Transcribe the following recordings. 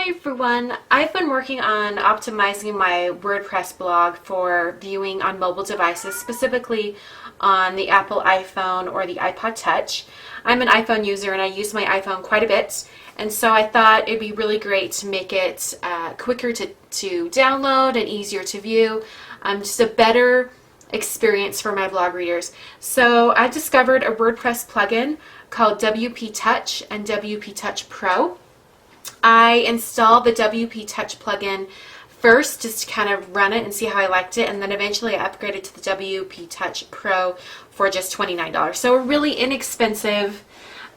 Hi everyone! I've been working on optimizing my WordPress blog for viewing on mobile devices, specifically on the Apple iPhone or the iPod Touch. I'm an iPhone user and I use my iPhone quite a bit, and so I thought it'd be really great to make it quicker to download and easier to view, just a better experience for my blog readers. So I discovered a WordPress plugin called WPTouch and WPTouch Pro. I installed the WPTouch plugin first just to kind of run it and see how I liked it, and then eventually I upgraded to the WPTouch Pro for just $29. So a really inexpensive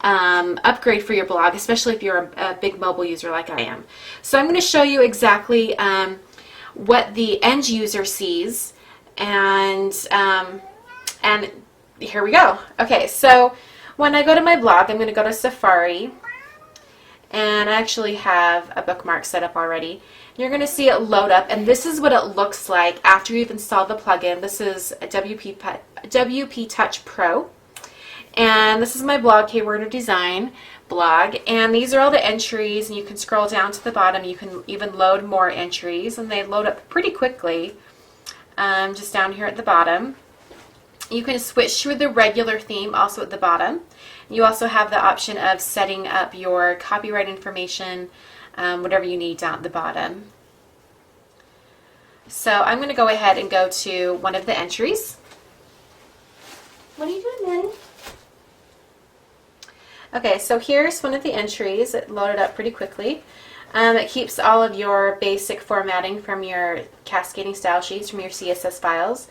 upgrade for your blog, especially if you're a big mobile user like I am. So I'm going to show you exactly what the end user sees, and here we go. Okay, so when I go to my blog, I'm going to go to Safari. And I actually have a bookmark set up already. You're going to see it load up, and this is what it looks like after you've installed the plugin. This is a WPTouch Pro, and this is my blog, Keyword Design blog, and these are all the entries, and you can scroll down to the bottom. You can even load more entries, and they load up pretty quickly just down here at the bottom. You can switch to the regular theme also at the bottom. You also have the option of setting up your copyright information, whatever you need down at the bottom. So I'm going to go ahead and go to one of the entries. What are you doing, Daddy? Okay, so here's one of the entries. It loaded up pretty quickly. It keeps all of your basic formatting from your cascading style sheets, from your CSS files.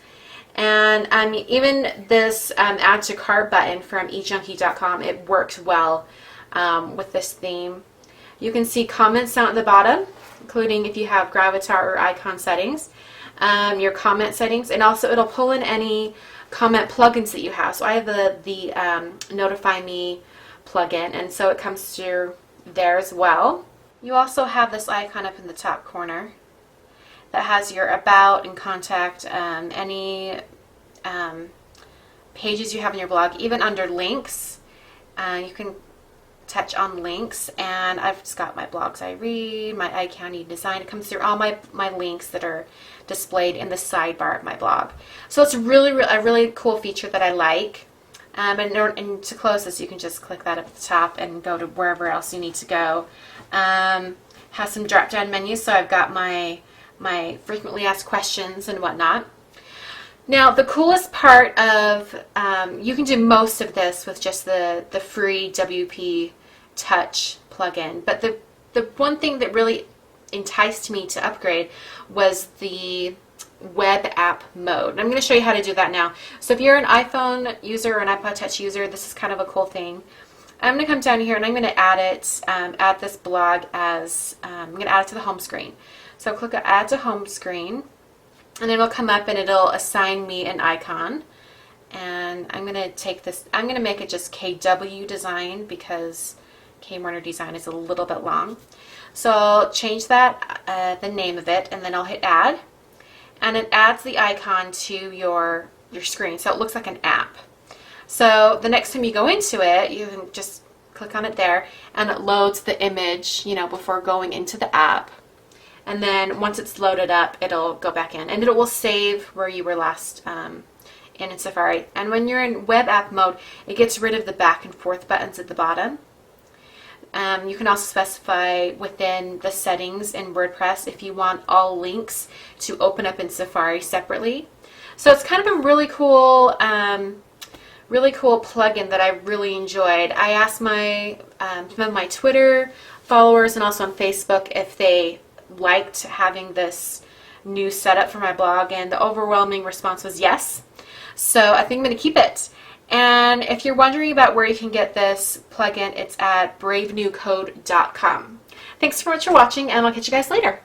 And even this add to cart button from eJunkie.com, it works well with this theme. You can see comments down at the bottom, including if you have gravatar or icon settings, your comment settings, and also it'll pull in any comment plugins that you have. So I have the Notify Me plugin, and so it comes through there as well. You also have this icon up in the top corner that has your about and contact, any pages you have in your blog, even under links. You can touch on links, and I've just got my blogs I read, my iCounty design. It comes through all my links that are displayed in the sidebar of my blog. So it's a really cool feature that I like. And to close this, you can just click that up at the top and go to wherever else you need to go. Has some drop down menus, so I've got my frequently asked questions and whatnot. Now the coolest part of, you can do most of this with just the free WP Touch plugin, but the one thing that really enticed me to upgrade was the web app mode. And I'm going to show you how to do that now. So if you're an iPhone user or an iPod Touch user, this is kind of a cool thing. I'm going to come down here and I'm going to add this blog as, I'm going to add it to the home screen. So click on Add to Home Screen, and it'll come up and it'll assign me an icon. And I'm going to take this, I'm going to make it just KW Design because Kmorner Design is a little bit long. So I'll change that, the name of it, and then I'll hit Add. And it adds the icon to your screen, so it looks like an app. So the next time you go into it, you can just click on it there, and it loads the image, before going into the app. And then once it's loaded up, it'll go back in, and it will save where you were last in Safari. And when you're in web app mode, it gets rid of the back and forth buttons at the bottom. You can also specify within the settings in WordPress if you want all links to open up in Safari separately. So it's kind of a really cool plugin that I really enjoyed. I asked some of my Twitter followers and also on Facebook if they liked having this new setup for my blog, and the overwhelming response was yes. So I think I'm going to keep it. And if you're wondering about where you can get this plugin, it's at bravenewcode.com. Thanks so much for watching, and I'll catch you guys later.